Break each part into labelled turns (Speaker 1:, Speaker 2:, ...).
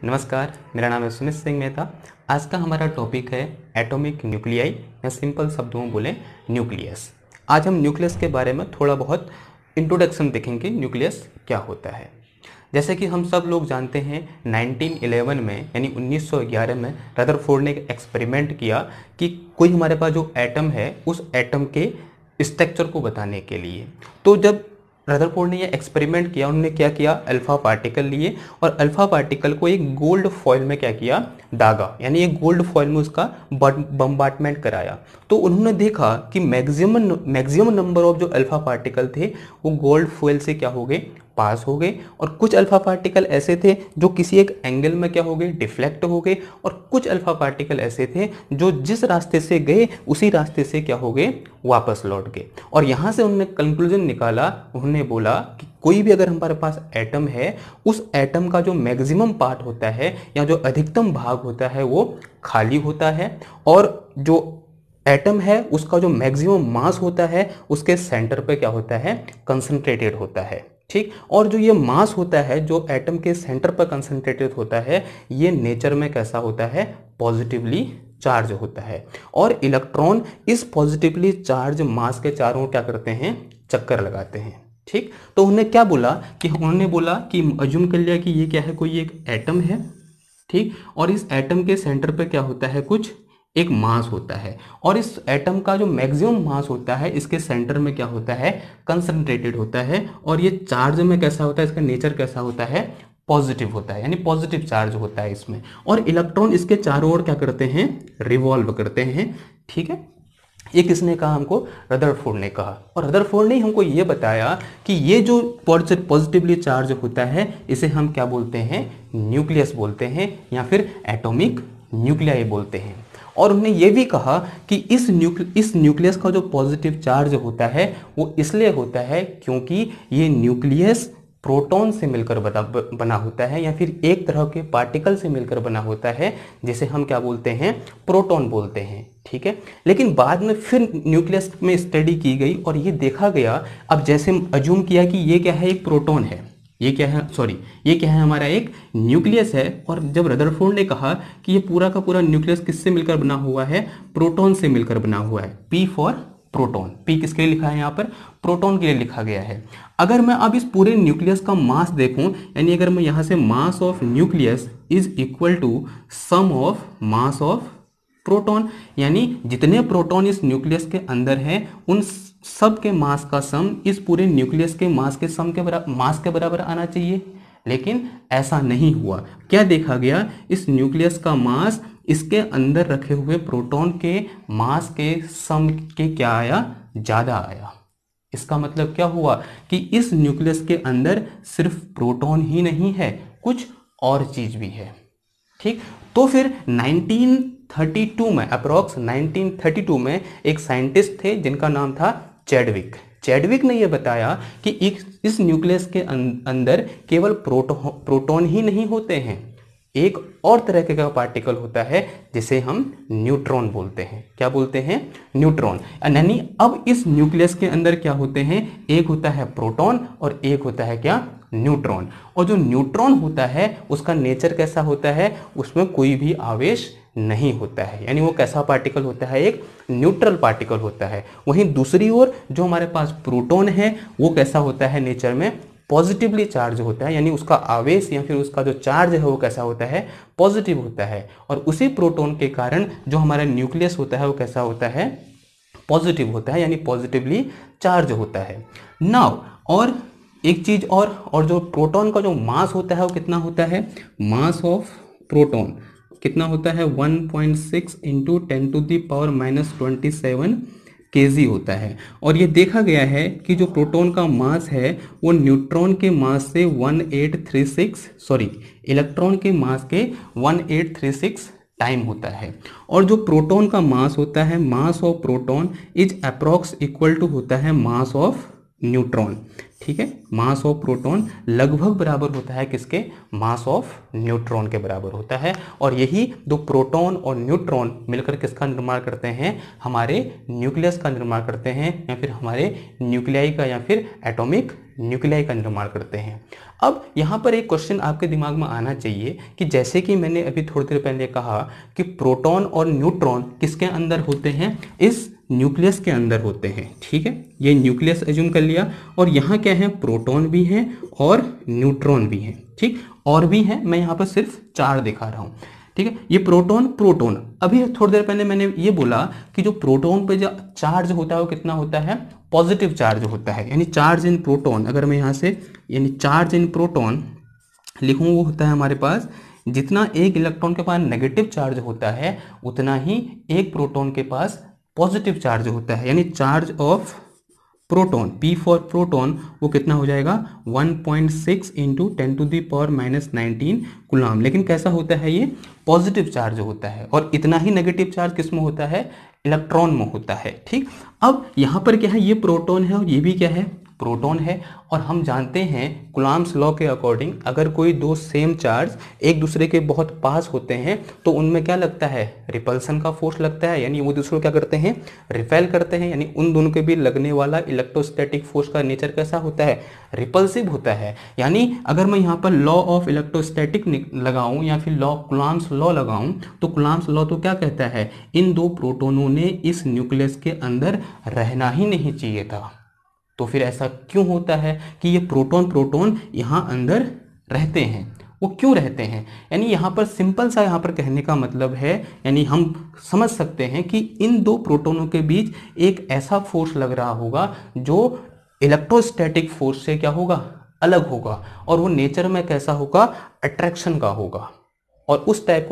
Speaker 1: नमस्कार, मेरा नाम है सुमित सिंह मेहता। आज का हमारा टॉपिक है एटॉमिक न्यूक्लियाई या सिंपल शब्दों में बोलें न्यूक्लियस। आज हम न्यूक्लियस के बारे में थोड़ा बहुत इंट्रोडक्शन देखेंगे, न्यूक्लियस क्या होता है। जैसे कि हम सब लोग जानते हैं 1911 में यानी 1911 में रदरफोर्ड ने एक एक्सपेरिमेंट किया कि कोई हमारे पास जो एटम है उस एटम के स्ट्रक्चर को बताने के लिए। तो जब रदरफोर्ड ने ये एक्सपेरिमेंट किया, उन्होंने क्या किया, अल्फा पार्टिकल लिए और अल्फा पार्टिकल को एक गोल्ड फॉइल में क्या किया, दागा, यानी एक गोल्ड फॉइल में उसका बम्बार्टमेंट कराया। तो उन्होंने देखा कि मैक्सिमम नंबर ऑफ जो अल्फा पार्टिकल थे वो गोल्ड फॉइल से क्या हो गए, पास हो गए, और कुछ अल्फा पार्टिकल ऐसे थे जो किसी एक एंगल में क्या हो गए, डिफ्लेक्ट हो गए, और कुछ अल्फा पार्टिकल ऐसे थे जो जिस रास्ते से गए उसी रास्ते से क्या हो गए, वापस लौट गए। और यहाँ से उन्होंने कंक्लूजन निकाला, उन्होंने बोला कि कोई भी अगर हमारे पास एटम है, उस एटम का जो मैक्सिमम पार्ट होता है या जो अधिकतम भाग होता है वो खाली होता है, और जो एटम है उसका जो मैक्सिमम मास होता है उसके सेंटर पे क्या होता है, कंसंट्रेटेड होता है। ठीक, और जो ये मास होता है जो एटम के सेंटर पर कंसंट्रेटेड होता है, ये नेचर में कैसा होता है, पॉजिटिवली चार्ज होता है। और इलेक्ट्रॉन इस पॉजिटिवली चार्ज मास के चारों क्या करते हैं, चक्कर लगाते हैं। ठीक, तो उन्होंने क्या बोला कि उन्होंने बोला कि अज्यूम कर लिया कि ये क्या है, कोई एक एटम है। ठीक, और इस एटम के सेंटर पे क्या होता है, कुछ एक मास होता है, और इस एटम का जो मैक्सिमम मास होता है इसके सेंटर में क्या होता है, कंसंट्रेटेड होता है। और ये चार्ज में कैसा होता है, इसका नेचर कैसा होता है, पॉजिटिव होता है, यानी पॉजिटिव चार्ज होता है इसमें। और इलेक्ट्रॉन इसके चारों ओर क्या करते हैं, रिवॉल्व करते हैं। ठीक है, ये किसने कहा हमको, रदरफोर्ड ने कहा। और रदरफोर्ड ने हमको ये बताया कि ये जो पॉजिटिवली चार्ज होता है इसे हम क्या बोलते हैं, न्यूक्लियस बोलते हैं, या फिर एटॉमिक न्यूक्लियाई बोलते हैं। और उन्होंने ये भी कहा कि इस न्यूक्लियस का जो पॉजिटिव चार्ज होता है वो इसलिए होता है क्योंकि ये न्यूक्लियस प्रोटॉन से मिलकर बना होता है, या फिर एक तरह के पार्टिकल से मिलकर बना होता है, जिसे हम क्या बोलते हैं, प्रोटॉन बोलते हैं। ठीक है, लेकिन बाद में फिर न्यूक्लियस में स्टडी की गई और ये देखा गया, अब जैसे अज्यूम किया कि ये क्या है, एक प्रोटॉन है, ये क्या है, सॉरी ये क्या है, हमारा एक न्यूक्लियस है। और जब रदरफोर्ड ने कहा कि ये पूरा का पूरा न्यूक्लियस किससे मिलकर बना हुआ है, प्रोटॉन से मिलकर बना हुआ है, पी फॉर प्रोटॉन, पी किसके लिए लिखा है यहाँ पर, प्रोटॉन के लिए लिखा गया है। अगर मैं अब इस पूरे न्यूक्लियस का मास देखूं, यानी अगर मैं यहाँ से mass of nucleus is equal to sum of mass of proton, यानी जितने प्रोटॉन इस न्यूक्लियस के अंदर हैं उन सब के मास का सम इस पूरे न्यूक्लियस के मास के सम के बराबर आना चाहिए। लेकिन ऐसा नहीं हुआ। क्या देखा गया, इस न्यूक्लियस का मास इसके अंदर रखे हुए प्रोटॉन के मास के सम के क्या आया, ज्यादा आया। इसका मतलब क्या हुआ कि इस न्यूक्लियस के अंदर सिर्फ प्रोटॉन ही नहीं है, कुछ और चीज भी है। ठीक, तो फिर 1932 में, अप्रोक्स 1932 में एक साइंटिस्ट थे जिनका नाम था चैडविक ने यह बताया कि इस न्यूक्लियस के अंदर केवल प्रोटॉन ही नहीं होते हैं, एक और तरह का पार्टिकल होता है जिसे हम न्यूट्रॉन बोलते हैं। क्या बोलते हैं, न्यूट्रॉन। यानी अब इस न्यूक्लियस के अंदर क्या होते हैं, एक होता है प्रोटॉन और एक होता है क्या, न्यूट्रॉन। और जो न्यूट्रॉन होता है उसका नेचर कैसा होता है, उसमें कोई भी आवेश नहीं होता है, यानी वो कैसा पार्टिकल होता है, एक न्यूट्रल पार्टिकल होता है। वहीं दूसरी ओर जो हमारे पास प्रोटॉन है वो कैसा होता है, नेचर में पॉजिटिवली चार्ज होता है, यानी उसका आवेश या फिर उसका जो चार्ज है वो कैसा होता है, पॉजिटिव होता है। और उसी प्रोटॉन के कारण जो हमारा न्यूक्लियस होता है वो कैसा होता है, पॉजिटिव होता है, यानी पॉजिटिवली चार्ज होता है। नाउ और एक चीज और जो प्रोटॉन का जो मास होता है वो कितना होता है, मास ऑफ प्रोटॉन कितना होता है, 1.6 इंटू 10⁻⁻27 kg होता है। और ये देखा गया है कि जो प्रोटॉन का मास है वो न्यूट्रॉन के मास से 1836 इलेक्ट्रॉन के मास के 1836 टाइम होता है। और जो प्रोटॉन का मास होता है, mass of proton is approx equal to होता है मास ऑफ न्यूट्रॉन, ठीक है। मास ऑफ प्रोटॉन लगभग बराबर होता है किसके, मास ऑफ न्यूट्रॉन के बराबर होता है। और यही दो प्रोटॉन और न्यूट्रॉन मिलकर किसका निर्माण करते हैं, हमारे न्यूक्लियस का निर्माण करते हैं, या फिर हमारे न्यूक्लियाई का या फिर एटॉमिक न्यूक्लियाई का निर्माण करते हैं। अब यहाँ पर एक क्वेश्चन आपके दिमाग में आना चाहिए कि जैसे कि मैंने अभी थोड़ी देर पहले कहा कि प्रोटॉन और न्यूट्रॉन किसके अंदर होते हैं, इस न्यूक्लियस के अंदर होते हैं, ठीक है। ये न्यूक्लियस एज्यूम कर लिया, और यहाँ क्या है, प्रोटॉन भी है और न्यूट्रॉन भी है, ठीक। और भी है, मैं यहाँ पर सिर्फ 4 दिखा रहा हूँ, ठीक है। ये प्रोटॉन प्रोटॉन, अभी थोड़ी देर पहले मैंने ये बोला कि जो प्रोटॉन पे जो चार्ज होता है वो कितना होता है, पॉजिटिव चार्ज होता है, यानी चार्ज इन प्रोटॉन, अगर मैं यहाँ से यानी चार्ज इन प्रोटॉन लिखूँ, वो होता है हमारे पास जितना एक इलेक्ट्रॉन के पास नेगेटिव चार्ज होता है उतना ही एक प्रोटॉन के पास पॉजिटिव चार्ज होता है। यानी charge of proton, P for proton, वो कितना हो जाएगा 1.6 इंटू 10⁻⁻19 कूलम। लेकिन कैसा होता है, ये पॉजिटिव चार्ज होता है, और इतना ही नेगेटिव चार्ज किस में होता है, इलेक्ट्रॉन में होता है, ठीक। अब यहाँ पर क्या है, ये प्रोटॉन है और ये भी क्या है, प्रोटॉन है। और हम जानते हैं कूलम्स लॉ के अकॉर्डिंग अगर कोई दो सेम चार्ज एक दूसरे के बहुत पास होते हैं तो उनमें क्या लगता है, रिपल्सन का फोर्स लगता है, यानी वो दूसरे को क्या करते हैं, रिपेल करते हैं। यानी उन दोनों के बीच लगने वाला इलेक्ट्रोस्टैटिक फोर्स का नेचर कैसा होता है, रिपल्सिव होता है। यानी अगर मैं यहाँ पर लॉ ऑफ इलेक्ट्रोस्टैटिक लगाऊं या फिर लॉ कूलम्स लॉ लगाऊं, तो कूलम्स लॉ तो क्या कहता है, इन दो प्रोटोनों ने इस न्यूक्लियस के अंदर रहना ही नहीं चाहिए था। तो फिर ऐसा क्यों होता है कि ये प्रोटॉन प्रोटॉन यहाँ अंदर रहते हैं, वो क्यों रहते हैं। यानी यहाँ पर सिंपल सा यहाँ पर कहने का मतलब है, यानी हम समझ सकते हैं कि इन दो प्रोटोनों के बीच एक ऐसा फोर्स लग रहा होगा जो इलेक्ट्रोस्टैटिक फोर्स से क्या होगा, अलग होगा, और वो नेचर में कैसा होगा, अट्रैक्शन का होगा। और उस टाइप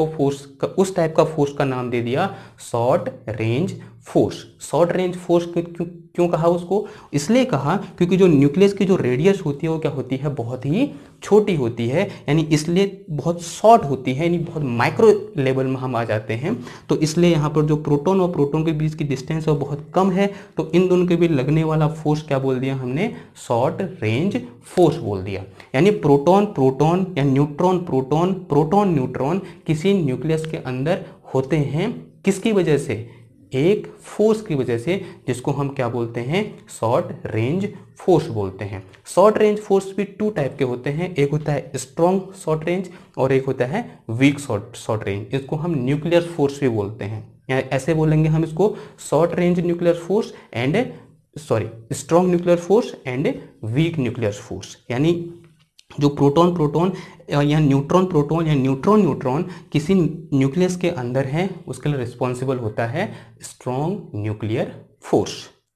Speaker 1: का फोर्स का नाम दे दिया short range force. Short range force क्यों कहा उसको, इसलिए कहा क्योंकि जो न्यूक्लियस की जो रेडियस होती है वो क्या होती है, बहुत ही छोटी होती है, यानी इसलिए बहुत शॉर्ट होती है, यानी बहुत माइक्रो लेवल में हम आ जाते हैं। तो इसलिए यहाँ पर जो प्रोटॉन और प्रोटॉन के बीच की डिस्टेंस है वो बहुत कम है, तो इन दोनों के बीच लगने वाला फोर्स क्या बोल दिया हमने, शॉर्ट रेंज फोर्स बोल दिया। यानी प्रोटॉन प्रोटॉन या न्यूट्रॉन प्रोटॉन, प्रोटॉन न्यूट्रॉन किसी न्यूक्लियस के अंदर होते हैं, किसकी वजह से, एक फोर्स की वजह से, जिसको हम क्या बोलते हैं, शॉर्ट रेंज फोर्स बोलते हैं। शॉर्ट रेंज फोर्स भी 2 टाइप के होते हैं, एक होता है स्ट्रॉन्ग शॉर्ट रेंज और एक होता है वीक शॉर्ट रेंज। इसको हम न्यूक्लियर फोर्स भी बोलते हैं, या ऐसे बोलेंगे हम इसको, short range nuclear force and strong nuclear force and weak nuclear force. यानी जो प्रोटॉन प्रोटॉन या न्यूट्रॉन प्रोटॉन या न्यूट्रॉन न्यूट्रॉन किसी न्यूक्लियस के अंदर है, उसके लिए रिस्पॉन्सिबल होता है स्ट्रॉन्ग न्यूक्लियर फोर्स,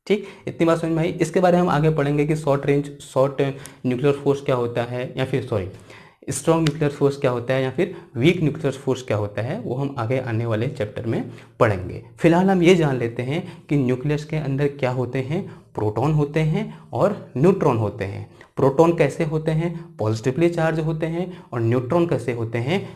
Speaker 1: ठीक। इतनी बात समझ में आई। इसके बारे में हम आगे पढ़ेंगे कि शॉर्ट न्यूक्लियर फोर्स क्या होता है, या फिर स्ट्रॉन्ग न्यूक्लियर फोर्स क्या होता है, या फिर वीक न्यूक्लियर फोर्स क्या होता है, वो हम आगे आने वाले चैप्टर में पढ़ेंगे। फिलहाल हम ये जान लेते हैं कि न्यूक्लियस के अंदर क्या होते हैं, प्रोटॉन होते हैं और न्यूट्रॉन होते हैं। प्रोटॉन कैसे होते हैं, पॉजिटिवली चार्ज होते हैं, और न्यूट्रॉन कैसे होते हैं,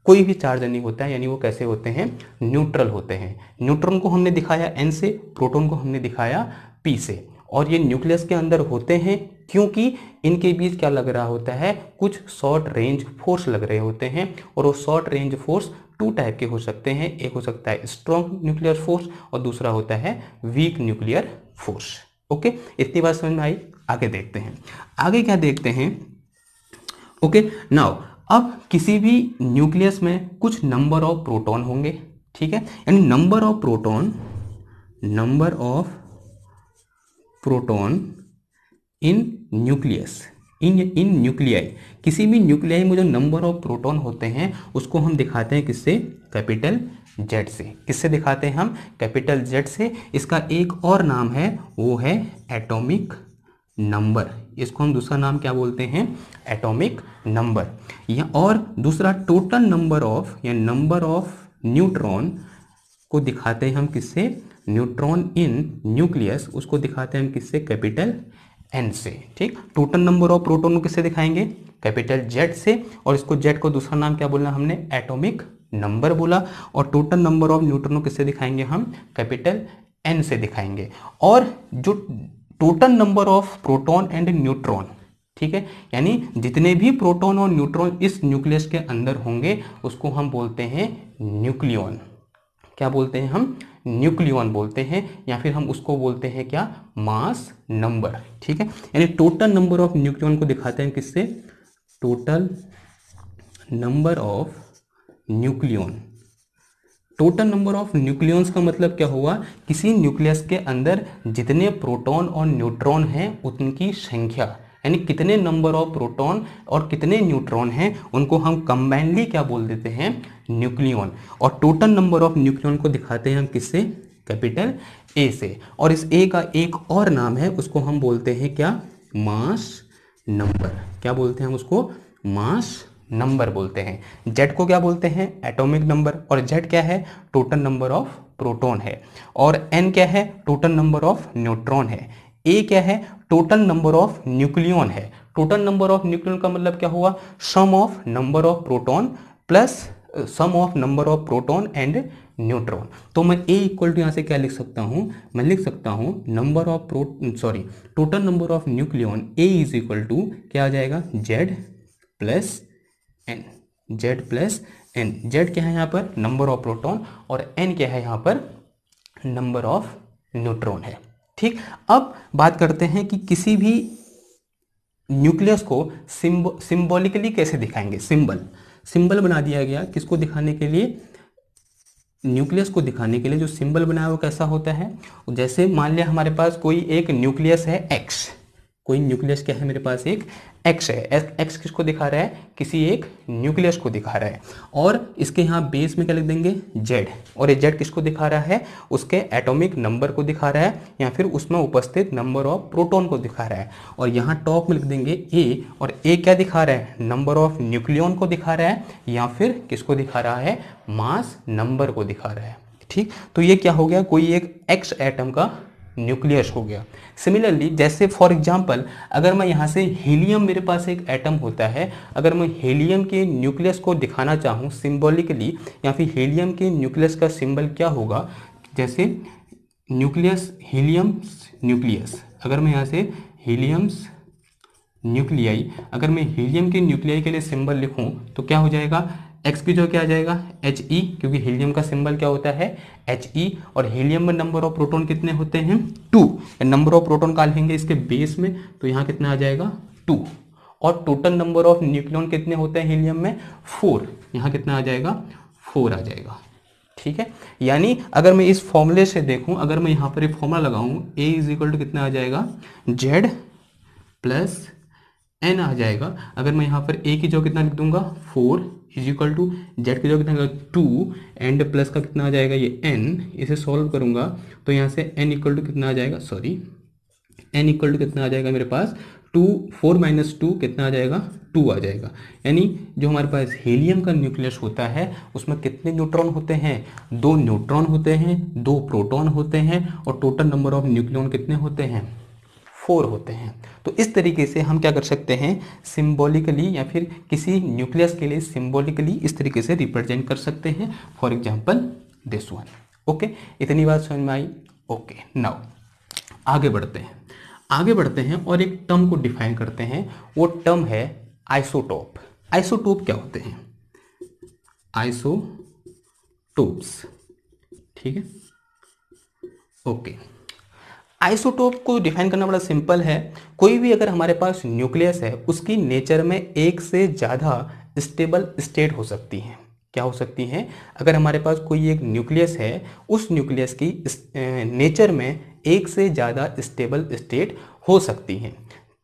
Speaker 1: कोई भी चार्ज नहीं होता है, यानी वो कैसे होते हैं, न्यूट्रल होते हैं। न्यूट्रॉन को हमने दिखाया N से, प्रोटॉन को हमने दिखाया P से। और ये न्यूक्लियस के अंदर होते हैं क्योंकि इनके बीच क्या लग रहा होता है, कुछ शॉर्ट रेंज फोर्स लग रहे होते हैं। और वो शॉर्ट रेंज फोर्स 2 टाइप के हो सकते हैं, एक हो सकता है स्ट्रॉन्ग न्यूक्लियर फोर्स और दूसरा होता है वीक न्यूक्लियर फोर्स। ओके, इतनी बात समझ में आई। आगे देखते हैं, आगे क्या देखते हैं। ओके नाउ, अब किसी भी न्यूक्लियस में कुछ नंबर ऑफ प्रोटॉन होंगे, ठीक है। यानी number of proton in nucleus, in nuclei, किसी भी न्यूक्लियाई में जो नंबर ऑफ प्रोटॉन होते हैं उसको हम दिखाते हैं किससे, कैपिटल Z से। किससे दिखाते हैं हम, कैपिटल Z से। इसका एक और नाम है, वो है एटॉमिक नंबर। इसको हम दूसरा नाम क्या बोलते हैं, एटॉमिक नंबर। या और दूसरा टोटल नंबर ऑफ या नंबर ऑफ न्यूट्रॉन को दिखाते हैं हम किससे, न्यूट्रॉन इन न्यूक्लियस, उसको दिखाते हैं हम किससे, कैपिटल N से, ठीक। टोटल नंबर ऑफ प्रोटॉन को किससे दिखाएंगे, कैपिटल Z से। और इसको Z को दूसरा नाम क्या बोलना हमने, एटॉमिक नंबर बोला। और टोटल नंबर ऑफ न्यूट्रॉन को किससे दिखाएंगे हम, कैपिटल N से दिखाएंगे। और जो total number of proton and neutron, ठीक है, यानी जितने भी प्रोटॉन और न्यूट्रॉन इस न्यूक्लियस के अंदर होंगे उसको हम बोलते हैं न्यूक्लियॉन। क्या बोलते हैं हम? न्यूक्लियॉन बोलते हैं, या फिर हम उसको बोलते हैं क्या? मास नंबर, ठीक है। यानी टोटल नंबर ऑफ न्यूक्लियॉन को दिखाते हैं किससे? Total number of nucleon. Total number of nucleons का मतलब क्या हुआ? किसी न्यूक्लियस के अंदर जितने प्रोटॉन और न्यूट्रॉन हैं उनकी संख्या, यानी कितने नंबर ऑफ प्रोटॉन और कितने न्यूट्रॉन हैं उनको हम कंबाइनली क्या बोल देते हैं? न्यूक्लियॉन। और टोटल नंबर ऑफ न्यूक्लियॉन को दिखाते हैं हम किससे? कैपिटल ए से। और इस ए का एक और नाम है, उसको हम बोलते हैं क्या? Mass number. क्या बोलते हैं हम उसको? मास नंबर बोलते हैं। जेड को क्या बोलते हैं? Atomic number. और जेड क्या है? टोटल नंबर ऑफ प्रोटॉन है। और एन क्या है? टोटल नंबर ऑफ न्यूट्रॉन है। ए क्या है? टोटल नंबर ऑफ न्यूक्लियॉन है। टोटल नंबर ऑफ न्यूक्लियॉन का मतलब क्या हुआ? Sum of number of proton plus sum of number of proton and neutron. तो मैं ए इक्वल टू यहाँ से क्या लिख सकता हूँ? मैं लिख सकता हूँ number of total number of nucleon A is equal to क्या आ जाएगा? Z plus N. Z plus N. Z क्या है यहाँ पर? नंबर ऑफ प्रोटॉन, और एन क्या है यहाँ पर? नंबर ऑफ न्यूट्रॉन है, ठीक। अब बात करते हैं कि किसी भी न्यूक्लियस को सिंबॉलिकली कैसे दिखाएंगे? सिंबल बना दिया गया किसको दिखाने के लिए? न्यूक्लियस को दिखाने के लिए। जो सिंबल बनाया वो कैसा होता है? जैसे मान लिया हमारे पास कोई एक न्यूक्लियस है एक्स, कोई न्यूक्लियस क्या है मेरे पास? एक एक्स है। एक्स किसको दिखा रहा है? किसी एक न्यूक्लियस को दिखा रहा है। और इसके यहाँ बेस में क्या लिख देंगे? जेड। और ये जेड किसको दिखा रहा है? उसके एटॉमिक नंबर को दिखा रहा है, या फिर उसमें उपस्थित नंबर ऑफ प्रोटॉन को दिखा रहा है। और यहाँ टॉप में लिख देंगे ए, और ए क्या दिखा रहा है? नंबर ऑफ न्यूक्लियॉन को दिखा रहा है, या फिर किसको दिखा रहा है? मास नंबर को दिखा रहा है, ठीक। तो ये क्या हो गया? कोई एक एक्स एटम का न्यूक्लियस हो गया। सिमिलरली जैसे फॉर एग्जांपल अगर मैं यहाँ से हीलियम, मेरे पास एक एटम होता है, अगर मैं हीलियम के न्यूक्लियस को दिखाना चाहूँ सिंबॉलिकली, या फिर हीलियम के न्यूक्लियस का सिंबल क्या होगा? जैसे न्यूक्लियस, हीलियम न्यूक्लियस, अगर मैं यहाँ से हीलियम्स न्यूक्लियाई, अगर मैं हीलियम के न्यूक्लियाई के लिए सिंबल लिखूं तो क्या हो जाएगा? एक्स की जो क्या आ जाएगा? एच ई, क्योंकि हीलियम का सिंबल क्या होता है? H E. और हीलियम में नंबर ऑफ प्रोटॉन कितने होते हैं? 2। नंबर ऑफ प्रोटॉन का लिखेंगे इसके बेस में, तो यहाँ कितना आ जाएगा? 2। और टोटल नंबर ऑफ न्यूक्लियॉन कितने होते हैं हीलियम में? 4। यहाँ कितना आ जाएगा? 4 आ जाएगा, ठीक है। यानी अगर मैं इस फॉर्मूले से देखूं, अगर मैं यहाँ पर एक फॉर्मूला लगाऊं, ए इज इक्वल टू कितना आ जाएगा? जेड प्लस एन आ जाएगा। अगर मैं यहाँ पर ए की जगह कितना लिख दूंगा? 4 इज इक्वल टू जेड की जगह कितना? 2 एंड प्लस का कितना आ जाएगा? ये एन। इसे सॉल्व करूंगा तो यहाँ से एन इक्वल टू कितना आ जाएगा? एन इक्वल टू कितना आ जाएगा मेरे पास? 2, 4 माइनस 2 कितना आ जाएगा? 2 आ जाएगा। यानी जो हमारे पास हीलियम का न्यूक्लियस होता है उसमें कितने न्यूट्रॉन होते हैं? 2 न्यूट्रॉन होते हैं, 2 प्रोटॉन होते हैं, और टोटल नंबर ऑफ न्यूक्लियॉन कितने होते हैं? 4 होते हैं। तो इस तरीके से हम क्या कर सकते हैं? सिंबॉलिकली, या फिर किसी न्यूक्लियस के लिए सिंबॉलिकली इस तरीके से रिप्रेजेंट कर सकते हैं। For example this one. Okay, इतनी बात समझ में आई? ओके, नाउ आगे बढ़ते हैं और एक टर्म को डिफाइन करते हैं। वो टर्म है आइसोटोप। आइसोटोप क्या होते हैं? आइसोटोप्स, ठीक है। ओके, आइसोटोप को डिफाइन करना बड़ा सिंपल है। कोई भी अगर हमारे पास न्यूक्लियस है उसकी नेचर में एक से ज़्यादा स्टेबल स्टेट हो सकती हैं। क्या हो सकती हैं? अगर हमारे पास कोई एक न्यूक्लियस है, उस न्यूक्लियस की नेचर में एक से ज़्यादा स्टेबल स्टेट हो सकती हैं।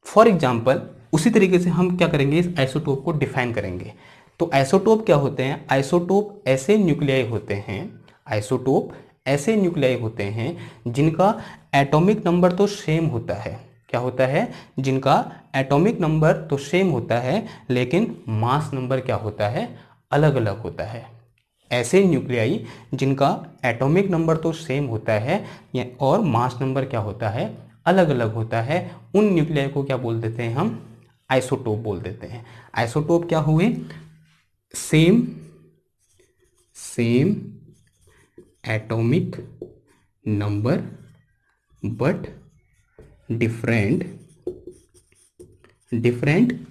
Speaker 1: फॉर एग्जाम्पल उसी तरीके से हम क्या करेंगे? इस आइसोटोप को डिफाइन करेंगे। तो आइसोटोप क्या होते हैं? आइसोटोप ऐसे न्यूक्लियाई होते हैं, आइसोटोप ऐसे न्यूक्लियाई होते हैं जिनका एटॉमिक नंबर तो सेम होता है। क्या होता है? जिनका एटॉमिक नंबर तो सेम होता है, लेकिन मास नंबर क्या होता है? अलग अलग होता है। ऐसे न्यूक्लियाई जिनका एटॉमिक नंबर तो सेम होता है और मास नंबर क्या होता है? अलग अलग होता है, उन न्यूक्लियाई को क्या बोल देते हैं हम? आइसोटोप बोल देते हैं। आइसोटोप क्या हुए? Same atomic number but different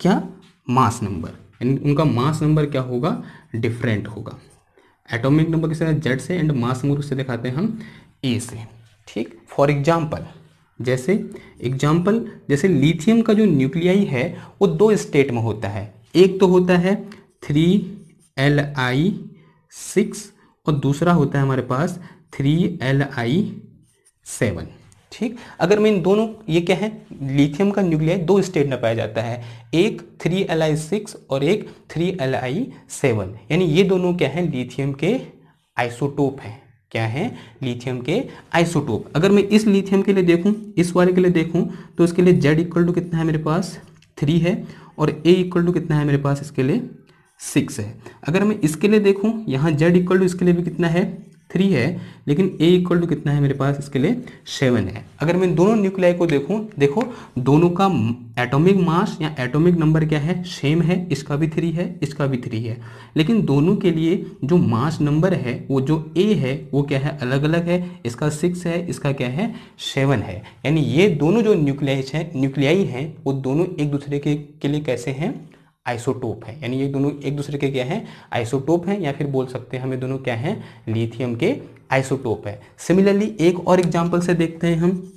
Speaker 1: क्या, मास नंबर, यानी उनका मास नंबर क्या होगा, डिफरेंट होगा। एटॉमिक नंबर किसे जेड से एंड मास नंबर किसे दिखाते हैं हम, ए से। ठीक, फॉर एग्जाम्पल जैसे लिथियम का जो न्यूक्लियाई है वो दो स्टेट में होता है। एक तो होता है 3Li6 और दूसरा होता है हमारे पास 3Li7। ठीक, अगर मैं इन दोनों, ये क्या है, लिथियम का न्यूक्लियाई दो स्टेट में पाया जाता है, एक 3Li6 और एक 3Li7, यानी ये दोनों क्या है, लिथियम के आइसोटोप हैं। क्या है, लिथियम के आइसोटोप। अगर मैं इस लिथियम के लिए देखूं, इस वाले के लिए देखूं, तो इसके लिए Z इक्वल टू कितना है मेरे पास, 3 है, और A इक्वल टू कितना है मेरे पास इसके लिए 6 है। अगर मैं इसके लिए देखूं, यहाँ Z इक्वल टू इसके लिए भी कितना है, 3 है, लेकिन A इक्वल टू कितना है मेरे पास इसके लिए 7 है। अगर मैं दोनों न्यूक्लियाई को देखूं, देखो दोनों का एटॉमिक मास या एटॉमिक नंबर क्या है, सेम है, इसका भी 3 है, इसका भी 3 है, लेकिन दोनों के लिए जो मास नंबर है, वो जो A है वो क्या है, अलग अलग है। इसका 6 है, इसका क्या है, 7 है। यानी ये दोनों जो न्यूक्लियाई हैं वो दोनों एक दूसरे के लिए कैसे हैं, आइसोटोप है। यानी ये दोनों एक दूसरे के क्या हैं, आइसोटोप हैं, या फिर बोल सकते हैं हमें दोनों क्या हैं, लिथियम के आइसोटोप है। सिमिलरली एक और एग्जांपल से देखते हैं हम,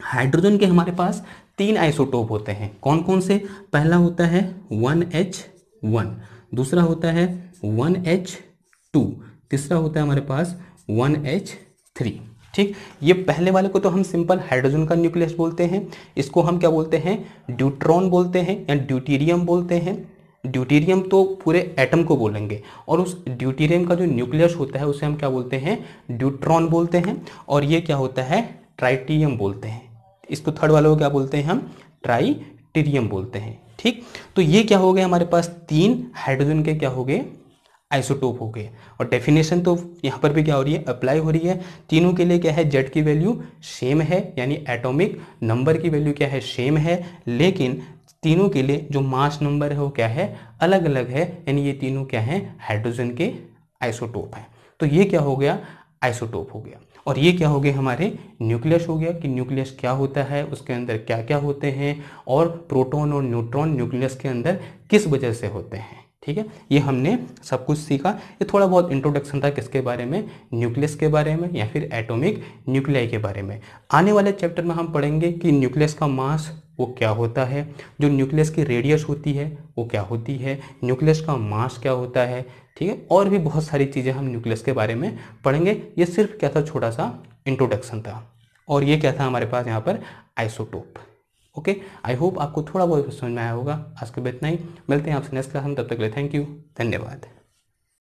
Speaker 1: हाइड्रोजन के हमारे पास 3 आइसोटोप होते हैं। कौन कौन से, पहला होता है 1H1, दूसरा होता है 1H2, तीसरा होता है हमारे पास 1H3। ठीक, ये पहले वाले को तो हम सिंपल हाइड्रोजन का न्यूक्लियस बोलते हैं, इसको हम क्या बोलते हैं, ड्यूट्रॉन बोलते हैं या ड्यूटीरियम बोलते हैं। ड्यूटीरियम तो पूरे एटम को बोलेंगे, और उस ड्यूटीरियम का जो न्यूक्लियस होता है उसे हम क्या बोलते हैं, ड्यूट्रॉन बोलते हैं। और ये क्या होता है, ट्राइटियम बोलते हैं। इसको थर्ड वाले को क्या बोलते हैं हम, ट्राइटिरियम बोलते हैं। ठीक, तो ये क्या हो गए हमारे पास, 3 हाइड्रोजन के क्या हो गए, आइसोटोप हो गए। और डेफिनेशन तो यहाँ पर भी क्या हो रही है, अप्लाई हो रही है। तीनों के लिए क्या है, जेड की वैल्यू सेम है, यानी एटॉमिक नंबर की वैल्यू क्या है, सेम है, लेकिन तीनों के लिए जो मास नंबर है वो क्या है, अलग अलग है। यानी ये तीनों क्या है, हाइड्रोजन के आइसोटोप है। तो ये क्या हो गया, आइसोटोप हो गया। और ये क्या हो गया, हमारे न्यूक्लियस हो गया कि न्यूक्लियस क्या होता है, उसके अंदर क्या क्या होते हैं, और प्रोटॉन और न्यूट्रॉन न्यूक्लियस के अंदर किस वजह से होते हैं। ठीक है, ये हमने सब कुछ सीखा। ये थोड़ा बहुत इंट्रोडक्शन था किसके बारे में, न्यूक्लियस के बारे में या फिर एटॉमिक न्यूक्लियाई के बारे में। आने वाले चैप्टर में हम पढ़ेंगे कि न्यूक्लियस का मास वो क्या होता है, जो न्यूक्लियस की रेडियस होती है वो क्या होती है, न्यूक्लियस का मास क्या होता है। ठीक है, और भी बहुत सारी चीज़ें हम न्यूक्लियस के बारे में पढ़ेंगे। ये सिर्फ क्या था, छोटा सा इंट्रोडक्शन था। और ये क्या था हमारे पास यहाँ पर, आइसोटोप। ओके, आई होप आपको थोड़ा बहुत समझ में आया होगा। आज के लिए इतना ही, मिलते हैं आपसे नेक्स्ट क्लास में, तब तक के लिए थैंक यू, धन्यवाद।